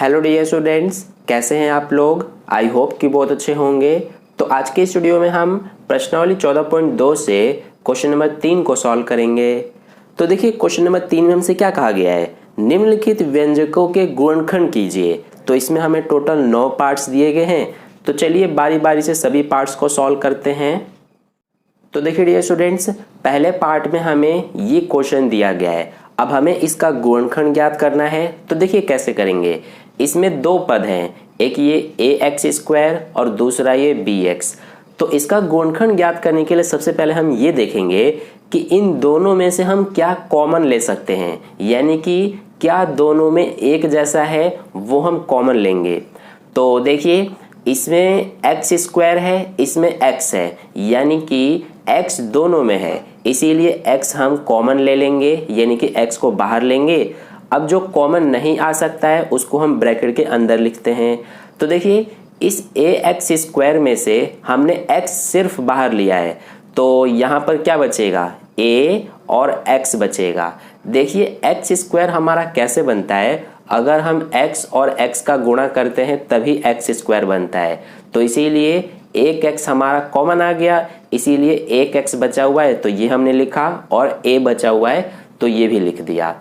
Hello dear students, कैसे हैं आप लोग। आई होप कि बहुत अच्छे होंगे। तो आज के इस वीडियो में हम प्रश्नावली 14.2 से क्वेश्चन नंबर 3 को सॉल्व करेंगे। तो देखिए क्वेश्चन नंबर 3 में हमसे क्या कहा गया है, निम्नलिखित व्यंजकों के गुणनखंड कीजिए। तो इसमें हमें टोटल 9 पार्ट्स दिए गए हैं। तो चलिए बारी बारी से सभी पार्ट्स को सॉल्व करते हैं। तो देखिए डियर स्टूडेंट्स, पहले पार्ट में हमें ये क्वेश्चन दिया गया है, अब हमें इसका गुणनखंड ज्ञात करना है। तो देखिए कैसे करेंगे। इसमें दो पद हैं, एक ये ax² और दूसरा ये bx। तो इसका गुणनखंड ज्ञात करने के लिए सबसे पहले हम ये देखेंगे कि इन दोनों में से हम क्या कॉमन ले सकते हैं, यानी कि क्या दोनों में एक जैसा है वो हम कॉमन लेंगे। तो देखिए इसमें x² है, इसमें x है, यानी कि x दोनों में है, इसीलिए x हम कॉमन ले लेंगे, यानी कि x को बाहर लेंगे। अब जो कॉमन नहीं आ सकता है उसको हम ब्रैकेट के अंदर लिखते हैं। तो देखिए इस ax² में से हमने x सिर्फ बाहर लिया है, तो यहाँ पर क्या बचेगा, a और x बचेगा। देखिए x² हमारा कैसे बनता है, अगर हम x और x का गुणा करते हैं तभी x² बनता है। तो इसीलिए एक x हमारा कॉमन आ गया, इसीलिए एक x बचा हुआ है तो ये हमने लिखा, और a बचा हुआ है तो ये भी लिख दिया।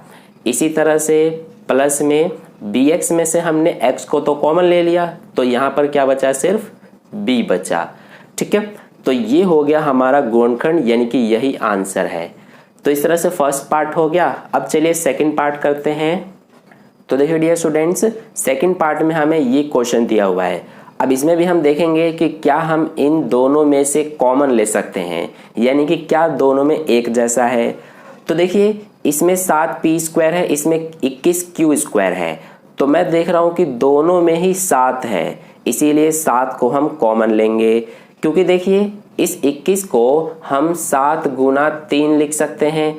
इसी तरह से प्लस में bx में से हमने x को तो कॉमन ले लिया, तो यहाँ पर क्या बचा, सिर्फ b बचा। ठीक है, तो ये हो गया हमारा गुणनखंड, यानी कि यही आंसर है। तो इस तरह से फर्स्ट पार्ट हो गया। अब चलिए सेकंड पार्ट करते हैं। तो देखिए डियर स्टूडेंट्स, सेकंड पार्ट में हमें ये क्वेश्चन दिया हुआ है। अब इसमें भी हम देखेंगे कि क्या हम इन दोनों में से कॉमन ले सकते हैं, यानी कि क्या दोनों में एक जैसा है। तो देखिए इसमें 7p² है, इसमें 21q² है। तो मैं देख रहा हूं कि दोनों में ही 7 है, इसीलिए 7 को हम कॉमन लेंगे। क्योंकि देखिए इस 21 को हम 7 गुना 3 लिख सकते हैं,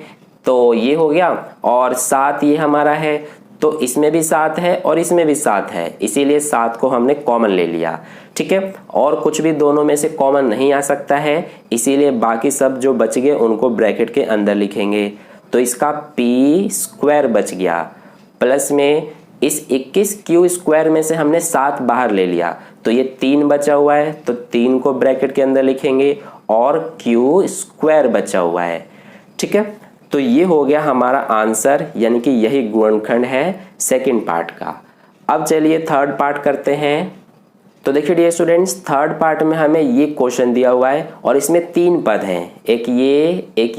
तो ये हो गया, और 7 ये हमारा है, तो इसमें भी 7 है और इसमें भी 7 है, इसीलिए 7 को हमने कॉमन ले लिया। ठीक है, और कुछ भी दोनों में से कॉमन नहीं आ सकता है, इसीलिए बाकी सब जो बच गए उनको ब्रैकेट के अंदर लिखेंगे। तो इसका p² बच गया, प्लस में इस 21q² में से हमने 7 बाहर ले लिया, तो ये 3 बचा हुआ है, तो 3 को ब्रैकेट के अंदर लिखेंगे, और q² बचा हुआ है। ठीक है, तो ये हो गया हमारा आंसर, यानी कि यही गुणनखंड है सेकंड पार्ट का। अब चलिए थर्ड पार्ट करते हैं। तो देखिए डियर स्टूडेंट्स, थर्ड पार्ट में हमें ये क्वेश्चन दिया हुआ है और इसमें 3 पद हैं, एक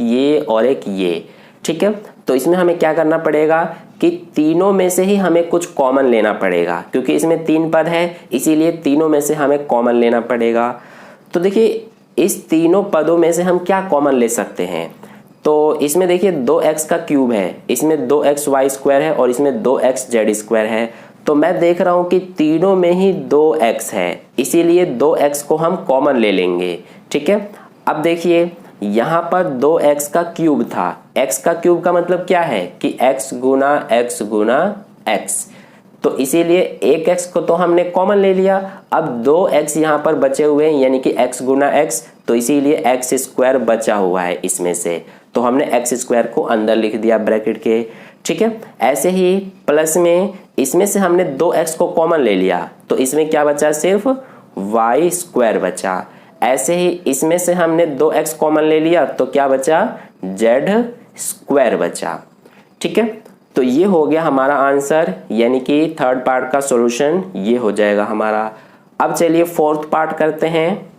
ये और एक ये। ठीक है, तो इसमें हमें क्या करना पड़ेगा कि तीनों में से ही हमें कुछ कॉमन लेना पड़ेगा, क्योंकि इसमें 3 पद है, इसीलिए तीनों में से हमें कॉमन लेना पड़ेगा। तो देखिए इस तीनों पदों में से हम क्या कॉमन ले सकते हैं। तो इसमें देखिए 2x का क्यूब है, इसमें 2xy² है और इसमें 2xz² है। तो मैं देख रहा हूं कि तीनों में ही 2x है, इसीलिए 2x को हम कॉमन ले लेंगे। ठीक है, अब देखिए यहाँ पर 2x का क्यूब था, x का क्यूब का मतलब क्या है कि x गुना x, तो इसीलिए एक x को तो हमने कॉमन ले लिया। अब 2x यहाँ पर बचे हुए हैं, यानी कि x गुना x, तो इसीलिए x² बचा हुआ है इसमें से, तो हमने x² को अंदर लिख दिया ब्रैकेट के। ठीक है, ऐसे ही प्लस में इसमें से हमने 2x को कॉमन ले लिया, तो इसमें क्या बचा, सिर्फ y² बचा। ऐसे ही इसमें से हमने 2x कॉमन ले लिया, तो क्या बचा, z² बचा। ठीक है, तो ये हो गया हमारा आंसर, यानी कि थर्ड पार्ट का सॉल्यूशन ये हो जाएगा हमारा। अब चलिए फोर्थ पार्ट करते हैं।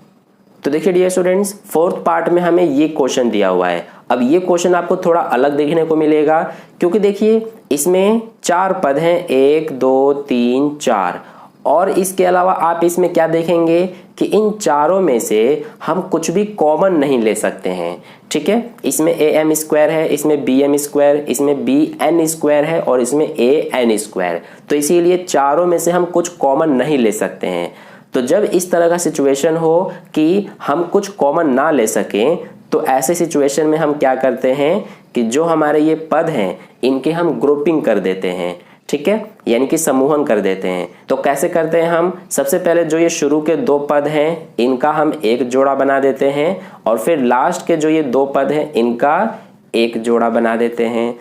तो देखिए डियर स्टूडेंट्स, फोर्थ पार्ट में हमें ये क्वेश्चन दिया हुआ है। अब ये क्वेश्चन आपको थोड़ा अलग देखने को मिलेगा, क्योंकि देखिए इसमें 4 पद हैं, 1 2 3 4, और इसके अलावा आप इसमें क्या देखेंगे कि इन चारों में से हम कुछ भी कॉमन नहीं ले सकते हैं। ठीक है, इसमें am² है, इसमें bm², इसमें bn² है और इसमें an², तो इसीलिए चारों में से हम कुछ कॉमन नहीं ले सकते हैं। तो जब इस तरह का सिचुएशन हो कि हम कुछ कॉमन ना ले सकें, तो ऐसे सिचुएशन में हम क्या करते हैं कि जो हमारे ये पद हैं इनके हम ग्रुपिंग कर देते हैं। ठीक है, यानी कि समूहन कर देते हैं। तो कैसे करते हैं हम, सबसे पहले जो ये शुरू के 2 पद हैं इनका हम एक जोड़ा बना देते हैं, और फिर लास्ट के जो ये 2 पद हैं इनका एक जोड़ा बना देते हैं।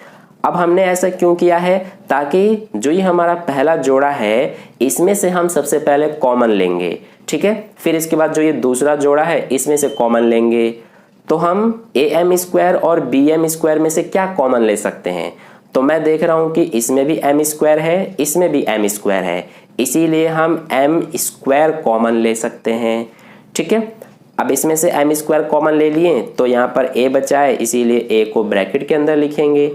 अब हमने ऐसा क्यों किया है, ताकि जो ये हमारा पहला जोड़ा है इसमें से हम सबसे पहले कॉमन लेंगे, ठीक है। फिर इसके बाद जो ये दूसरा जोड़ा है इसमें से कॉमन लेंगे। तो हम am स्क्वायर और bm स्क्वायर में से क्या कॉमन ले सकते हैं, तो मैं देख रहा हूं कि इसमें भी m स्क्वायर है, इसमें भी m स्क्वायर है, इसीलिए हम m स्क्वायर कॉमन ले सकते हैं, ठीक है। अब इसमें से m स्क्वायर कॉमन ले लिए तो यहाँ पर a बचा है, इसीलिए a को ब्रैकेट के अंदर लिखेंगे।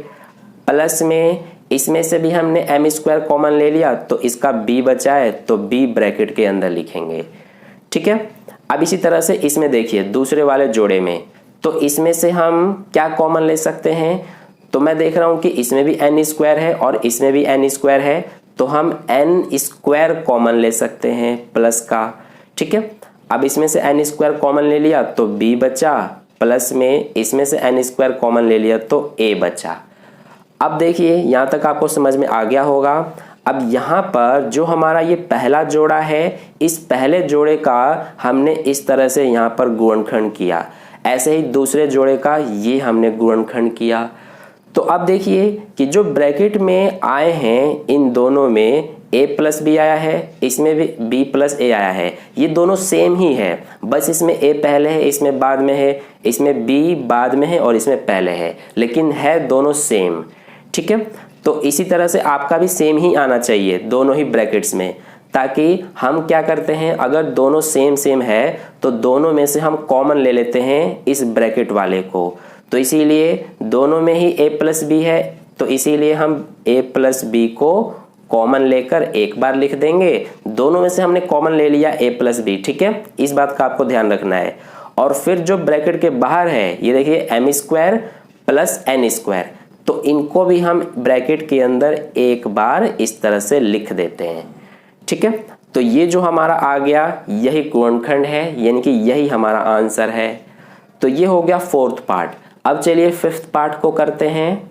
प्लस में इसमें से भी हमने m स्क्वायर कॉमन ले लिया तो इसका b बचा है, तो b ब्रैकेट के अंदर लिखेंगे, ठीक है। अब इसी तरह से इसमें देखिए दूसरे वाले जोड़े में, तो इसमें से हम क्या कॉमन ले सकते हैं, तो मैं देख रहा हूं कि इसमें भी n स्क्वायर है और इसमें भी n स्क्वायर है, तो हम n स्क्वायर कॉमन ले सकते हैं प्लस का, ठीक है। अब इसमें से n स्क्वायर कॉमन ले लिया तो b बचा, प्लस में इसमें से n स्क्वायर कॉमन ले लिया तो a बचा। अब देखिए यहाँ तक आपको समझ में आ गया होगा। अब यहाँ पर जो हमारा ये पहला जोड़ा है, इस पहले जोड़े का हमने इस तरह से यहाँ पर गुणनखंड किया, ऐसे ही दूसरे जोड़े का ये हमने गुणनखंड किया। तो अब देखिए कि जो ब्रैकेट में आए हैं इन दोनों में a प्लस बी आया है, इसमें भी b प्लस a आया है, ये दोनों सेम ही है, बस इसमें a पहले है, इसमें बाद में है, इसमें b बाद में है और इसमें पहले है, लेकिन है दोनों सेम, ठीक है। तो इसी तरह से आपका भी सेम ही आना चाहिए दोनों ही ब्रैकेट्स में, ताकि हम क्या करते हैं, अगर दोनों सेम सेम है तो दोनों में से हम कॉमन ले लेते हैं इस ब्रैकेट वाले को। तो इसीलिए दोनों में ही a प्लस बी है, तो इसीलिए हम a प्लस बी को कॉमन लेकर एक बार लिख देंगे। दोनों में से हमने कॉमन ले लिया a प्लस बी, ठीक है, इस बात का आपको ध्यान रखना है। और फिर जो ब्रैकेट के बाहर है ये देखिए m square plus n square, तो इनको भी हम ब्रैकेट के अंदर एक बार इस तरह से लिख देते हैं, ठीक है। तो ये जो हमारा आ गया यही गुणनखंड है, यानी कि यही हमारा आंसर है। तो ये हो गया फोर्थ पार्ट। अब चलिए फिफ्थ पार्ट को करते हैं।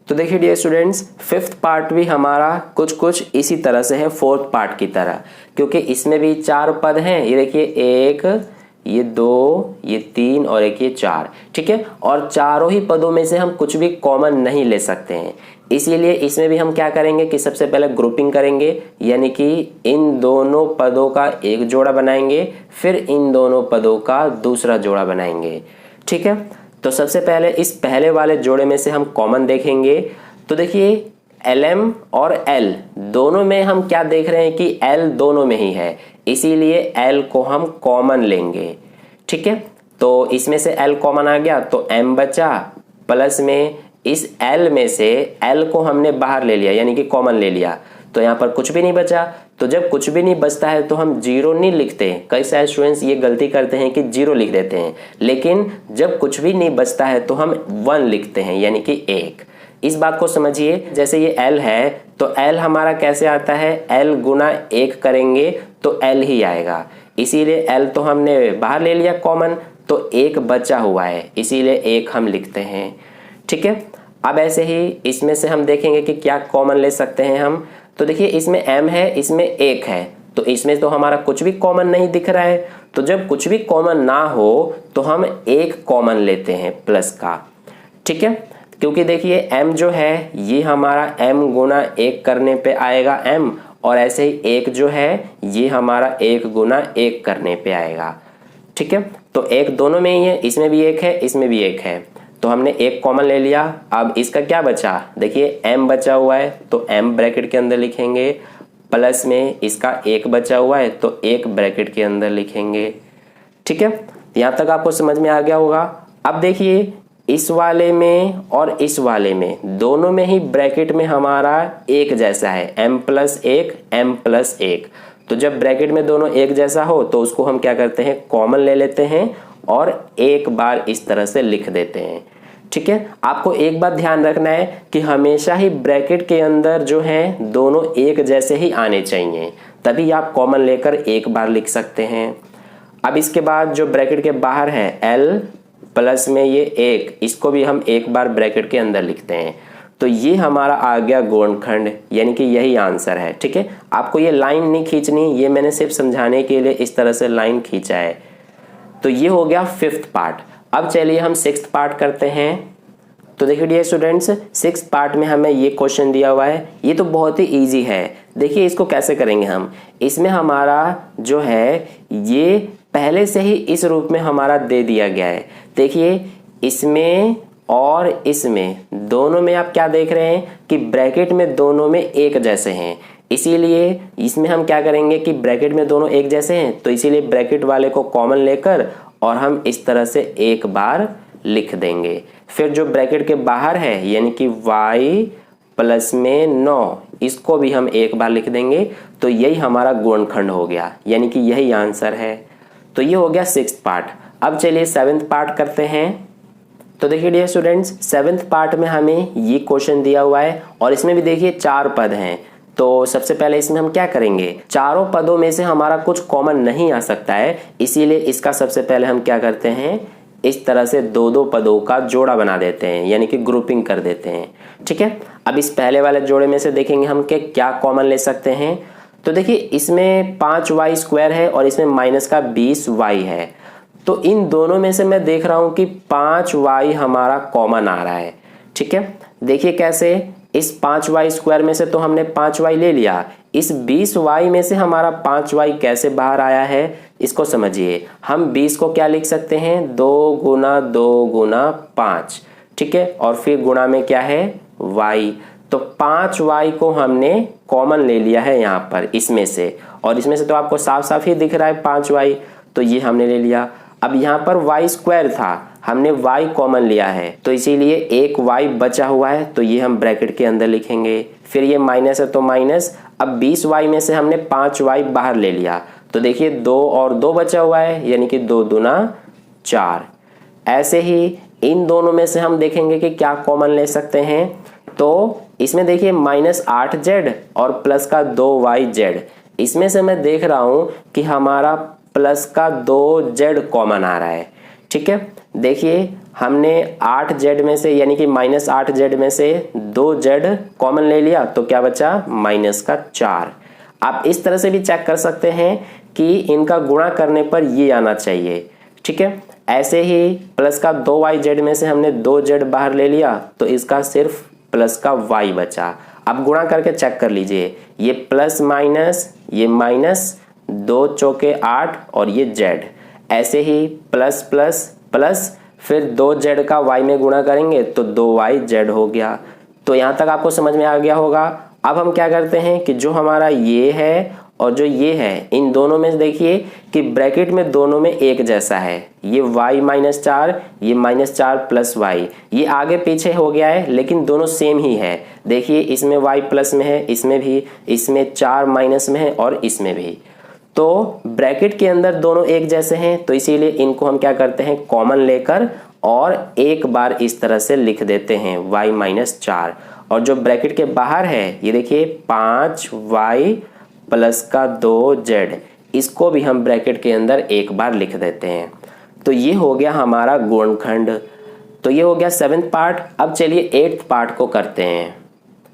तो देखिए डियर स्टूडेंट्स, फिफ्थ पार्ट भी हमारा कुछ कुछ इसी तरह से है फोर्थ पार्ट की तरह, क्योंकि इसमें भी 4 पद हैं। ये देखिए 1, ये 2, ये 3 और एक ये 4, ठीक है। और चारों ही पदों में से हम कुछ भी कॉमन नहीं ले सकते हैं, इसीलिए इसमें भी हम क्या करेंगे कि सबसे पहले ग्रुपिंग करेंगे, यानी कि इन दोनों पदों का एक जोड़ा बनाएंगे, फिर इन दोनों पदों का दूसरा जोड़ा बनाएंगे, ठीक है। तो सबसे पहले इस पहले वाले जोड़े में से हम कॉमन देखेंगे। तो देखिए LM और L दोनों में हम क्या देख रहे हैं कि L दोनों में ही है, इसीलिए L को हम कॉमन लेंगे, ठीक है। तो इसमें से L कॉमन आ गया तो M बचा, प्लस में इस L में से L को हमने बाहर ले लिया, यानी कि कॉमन ले लिया, तो यहाँ पर कुछ भी नहीं बचा। तो जब कुछ भी नहीं बचता है तो हम 0 नहीं लिखते। कई सारे स्टूडेंट्स ये गलती करते हैं कि 0 लिख देते हैं, लेकिन जब कुछ भी नहीं बचता है तो हम 1 लिखते हैं, यानी कि 1। इस बात को समझिए, जैसे ये L है तो L हमारा कैसे आता है, L गुना 1 करेंगे तो L ही आएगा, इसीलिए L तो हमने बाहर ले लिया कॉमन, तो 1 बचा हुआ है, इसीलिए 1 हम लिखते हैं, ठीक है। अब ऐसे ही इसमें से हम देखेंगे कि क्या कॉमन ले सकते हैं हम। तो देखिए इसमें M है, इसमें 1 है, तो इसमें तो हमारा कुछ भी कॉमन नहीं दिख रहा है। तो जब कुछ भी कॉमन ना हो तो हम 1 कॉमन लेते हैं प्लस का, ठीक है। क्योंकि देखिए M जो है ये हमारा M गुना 1 करने पे आएगा M, और ऐसे ही 1 जो है ये हमारा 1 गुना 1 करने पे आएगा, ठीक है। तो 1 दोनों में ही है, इसमें भी 1 है, इसमें भी 1 है, तो हमने 1 कॉमन ले लिया। अब इसका क्या बचा, देखिए M बचा हुआ है तो M ब्रैकेट के अंदर लिखेंगे, प्लस में इसका 1 बचा हुआ है तो 1 ब्रैकेट के अंदर लिखेंगे, ठीक है। यहाँ तक आपको समझ में आ गया होगा। अब देखिए इस वाले में और इस वाले में दोनों में ही ब्रैकेट में हमारा एक जैसा है, M प्लस 1 M प्लस 1। तो जब ब्रैकेट में दोनों एक जैसा हो तो उसको हम क्या करते हैं, कॉमन ले लेते हैं और एक बार इस तरह से लिख देते हैं, ठीक है। आपको एक बात ध्यान रखना है कि हमेशा ही ब्रैकेट के अंदर जो है दोनों एक जैसे ही आने चाहिए, तभी आप कॉमन लेकर एक बार लिख सकते हैं। अब इसके बाद जो ब्रैकेट के बाहर है L प्लस में ये 1, इसको भी हम एक बार ब्रैकेट के अंदर लिखते हैं। तो ये हमारा आ गया गुणनखंड, यानी कि यही आंसर है, ठीक है। आपको ये लाइन नहीं खींचनी, ये मैंने सिर्फ समझाने के लिए इस तरह से लाइन खींचा है। तो ये हो गया 5th पार्ट। अब चलिए हम 6th पार्ट करते हैं। तो देखिए डियर स्टूडेंट्स, 6th पार्ट में हमें ये क्वेश्चन दिया हुआ है। ये तो बहुत ही इजी है। देखिए इसको कैसे करेंगे हम, इसमें हमारा जो है ये पहले से ही इस रूप में हमारा दे दिया गया है। देखिए इसमें और इसमें दोनों में आप क्या देख रहे हैं कि ब्रैकेट में दोनों में एक जैसे हैं, इसीलिए इसमें हम क्या करेंगे कि ब्रैकेट में दोनों एक जैसे हैं तो इसीलिए ब्रैकेट वाले को कॉमन लेकर और हम इस तरह से एक बार लिख देंगे। फिर जो ब्रैकेट के बाहर है यानी कि y प्लस में 9, इसको भी हम एक बार लिख देंगे। तो यही हमारा गुणनखंड हो गया, यानी कि यही आंसर है। तो ये हो गया 6th पार्ट। अब चलिए 7th पार्ट करते हैं। तो देखिए डियर स्टूडेंट्स, 7th पार्ट में हमें ये क्वेश्चन दिया हुआ है और इसमें भी देखिए 4 पद हैं। तो सबसे पहले इसमें हम क्या करेंगे, चारों पदों में से हमारा कुछ कॉमन नहीं आ सकता है, इसीलिए इसका सबसे पहले हम क्या करते हैं, इस तरह से दो दो पदों का जोड़ा बना देते हैं, यानी कि ग्रुपिंग कर देते हैं। ठीक है, अब इस पहले वाले जोड़े में से देखेंगे हम कि क्या कॉमन ले सकते हैं। तो देखिए इसमें 5y² है और इसमें माइनस का 20y है। तो इन दोनों में से मैं देख रहा हूं कि 5y हमारा कॉमन आ रहा है। ठीक है, देखिए कैसे, इस 5y² में से तो हमने 5y ले लिया, इस 20y में से हमारा 5y कैसे बाहर आया है इसको समझिए। हम 20 को क्या लिख सकते हैं, 2 गुना 2 गुना 5। ठीक है, और फिर गुणा में क्या है y, तो 5y को हमने कॉमन ले लिया है यहाँ पर इसमें से, और इसमें से तो आपको साफ साफ ही दिख रहा है 5y, तो ये हमने ले लिया। अब यहाँ पर y² था, हमने y कॉमन लिया है तो इसीलिए एक y बचा हुआ है, तो ये हम ब्रैकेट के अंदर लिखेंगे। फिर ये माइनस है तो माइनस, अब 20y में से हमने 5y बाहर ले लिया, तो देखिए 2 और 2 बचा हुआ है, यानी कि 2 दूना 4। ऐसे ही इन दोनों में से हम देखेंगे कि क्या कॉमन ले सकते हैं। तो इसमें देखिए -8z और प्लस का 2yz, इसमें से मैं देख रहा हूं कि हमारा प्लस का 2z कॉमन आ रहा है। ठीक है, देखिए हमने 8z में से यानी कि -8z में से 2z कॉमन ले लिया, तो क्या बचा माइनस का 4। आप इस तरह से भी चेक कर सकते हैं कि इनका गुणा करने पर ये आना चाहिए। ठीक है, ऐसे ही प्लस का 2yz में से हमने 2z बाहर ले लिया, तो इसका सिर्फ प्लस का y बचा। अब गुणा करके चेक कर लीजिए, ये प्लस माइनस, ये माइनस, 2 चौके 8 और ये z, ऐसे ही प्लस प्लस प्लस, फिर 2z का y में गुणा करेंगे तो 2yz हो गया। तो यहाँ तक आपको समझ में आ गया होगा। अब हम क्या करते हैं कि जो हमारा ये है और जो ये है, इन दोनों में देखिए कि ब्रैकेट में दोनों में एक जैसा है। ये y -4, ये -4 प्लस y, ये आगे पीछे हो गया है लेकिन दोनों सेम ही है। देखिए इसमें y प्लस में है, इसमें भी, इसमें 4 माइनस में है और इसमें भी। तो ब्रैकेट के अंदर दोनों एक जैसे हैं, तो इसीलिए इनको हम क्या करते हैं, कॉमन लेकर और एक बार इस तरह से लिख देते हैं y -4। और जो ब्रैकेट के बाहर है ये देखिए 5y प्लस का 2z, इसको भी हम ब्रैकेट के अंदर एक बार लिख देते हैं। तो ये हो गया हमारा गुणनखंड। तो ये हो गया 7th पार्ट। अब चलिए 8th पार्ट को करते हैं।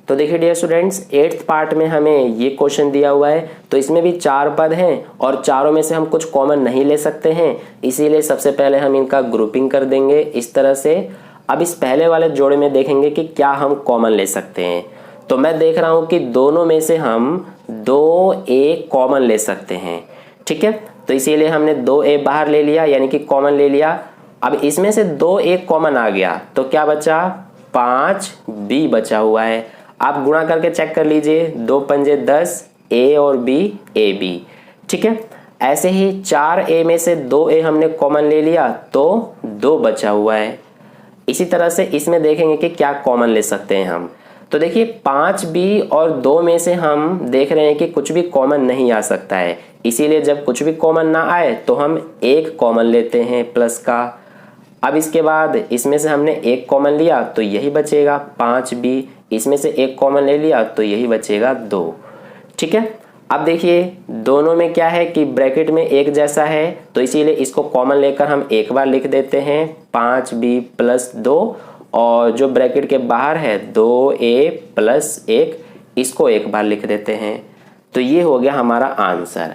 तो देखिए डियर स्टूडेंट्स, 8th पार्ट में हमें ये क्वेश्चन दिया हुआ है। तो इसमें भी 4 पद हैं और चारों में से हम कुछ कॉमन नहीं ले सकते हैं, इसीलिए सबसे पहले हम इनका ग्रुपिंग कर देंगे इस तरह से। अब इस पहले वाले जोड़े में देखेंगे कि क्या हम कॉमन ले सकते हैं। तो मैं देख रहा हूं कि दोनों में से हम 2a कॉमन ले सकते हैं। ठीक है, तो इसीलिए हमने 2a बाहर ले लिया, यानी कि कॉमन ले लिया। अब इसमें से 2a कॉमन आ गया, तो क्या बचा, 5b बचा हुआ है। आप गुणा करके चेक कर लीजिए, 2 पंजे 10, a और b, ab। ठीक है, ऐसे ही 4a में से 2a हमने कॉमन ले लिया, तो 2 बचा हुआ है। इसी तरह से इसमें देखेंगे कि क्या कॉमन ले सकते हैं हम। तो देखिए 5b और 2 में से हम देख रहे हैं कि कुछ भी कॉमन नहीं आ सकता है, इसीलिए जब कुछ भी कॉमन ना आए तो हम एक कॉमन लेते हैं प्लस का। अब इसके बाद इसमें से हमने एक कॉमन लिया तो यही बचेगा 5b, इसमें से एक कॉमन ले लिया तो यही बचेगा 2। ठीक है, अब देखिए दोनों में क्या है कि ब्रैकेट में एक जैसा है, तो इसीलिए इसको कॉमन लेकर हम एक बार लिख देते हैं 5b प्लस 2, और जो ब्रैकेट के बाहर है 2a प्लस 1, इसको एक बार लिख देते हैं। तो ये हो गया हमारा आंसर।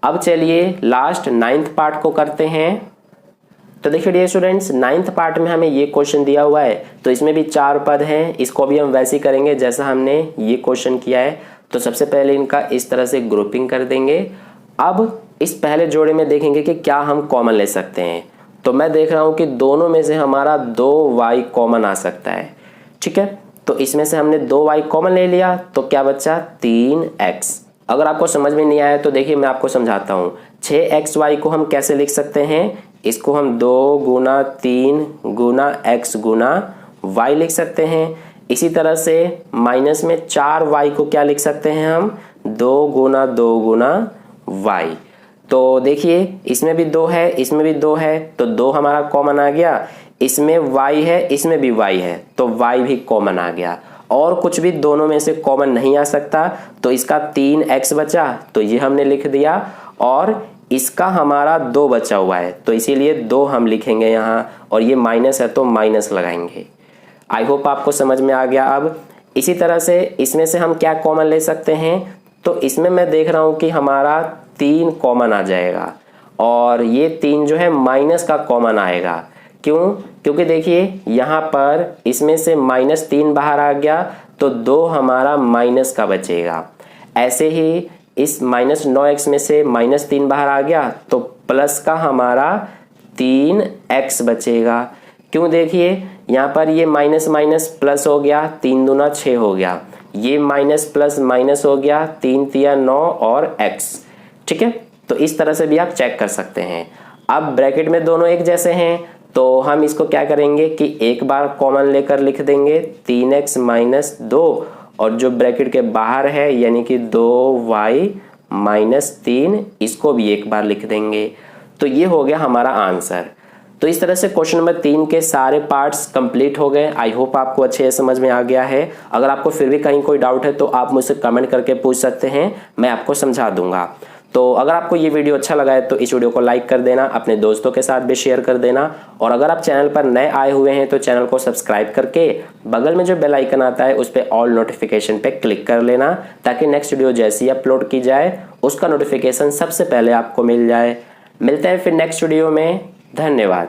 अब चलिए लास्ट 9th पार्ट को करते हैं। तो देखिए डियर स्टूडेंट्स, 9th पार्ट में हमें ये क्वेश्चन दिया हुआ है, तो इसमें भी 4 पद हैं। इसको भी हम वैसे ही करेंगे जैसा हमने ये क्वेश्चन किया है। तो सबसे पहले इनका इस तरह से ग्रुपिंग कर देंगे। अब इस पहले जोड़े में देखेंगे कि क्या हम कॉमन ले सकते हैं। तो मैं देख रहा हूं कि दोनों में से हमारा 2y कॉमन आ सकता है। ठीक है, तो इसमें से हमने 2y कॉमन ले लिया, तो क्या बचा 3x। अगर आपको समझ में नहीं आया तो देखिए मैं आपको समझाता हूँ। 6xy को हम कैसे लिख सकते हैं, इसको हम 2 गुना 3 गुना x गुना y लिख सकते हैं। इसी तरह से माइनस में 4y को क्या लिख सकते हैं हम, 2 गुना 2 गुना y। तो देखिए इसमें भी 2 है, इसमें भी 2 है, तो 2 हमारा कॉमन आ गया। इसमें y है, इसमें भी y है, तो y भी कॉमन आ गया। और कुछ भी दोनों में से कॉमन नहीं आ सकता, तो इसका 3x बचा, तो ये हमने लिख दिया। और इसका हमारा 2 बचा हुआ है, तो इसीलिए 2 हम लिखेंगे यहाँ, और ये माइनस है तो माइनस लगाएंगे। आई होप आपको समझ में आ गया। अब इसी तरह से इसमें से हम क्या कॉमन ले सकते हैं, तो इसमें मैं देख रहा हूं कि हमारा 3 कॉमन आ जाएगा, और ये 3 जो है माइनस का कॉमन आएगा। क्यों? क्योंकि देखिए यहाँ पर इसमें से -3 बाहर आ गया, तो 2 हमारा माइनस का बचेगा। ऐसे ही इस -9x में से -3 बाहर आ गया, तो प्लस का हमारा 3x बचेगा। क्यों? देखिए यहाँ पर ये माइनस माइनस प्लस हो गया, 3 दूना 6 हो गया। ये माइनस प्लस माइनस हो गया, 3 तिया 9 और x। ठीक है, तो इस तरह से भी आप चेक कर सकते हैं। अब ब्रैकेट में दोनों एक जैसे हैं, तो हम इसको क्या करेंगे कि एक बार कॉमन लेकर लिख देंगे 3x माइनस 2, और जो ब्रैकेट के बाहर है यानी कि 2y माइनस 3, इसको भी एक बार लिख देंगे। तो ये हो गया हमारा आंसर। तो इस तरह से क्वेश्चन नंबर 3 के सारे पार्ट्स कंप्लीट हो गए। आई होप आपको अच्छे से समझ में आ गया है। अगर आपको फिर भी कहीं कोई डाउट है तो आप मुझसे कमेंट करके पूछ सकते हैं, मैं आपको समझा दूंगा। तो अगर आपको ये वीडियो अच्छा लगा है तो इस वीडियो को लाइक कर देना, अपने दोस्तों के साथ भी शेयर कर देना, और अगर आप चैनल पर नए आए हुए हैं तो चैनल को सब्सक्राइब करके बगल में जो बेल आइकन आता है उस पर ऑल नोटिफिकेशन पे क्लिक कर लेना, ताकि नेक्स्ट वीडियो जैसी ही अपलोड की जाए उसका नोटिफिकेशन सबसे पहले आपको मिल जाए। मिलते हैं फिर नेक्स्ट वीडियो में। धन्यवाद।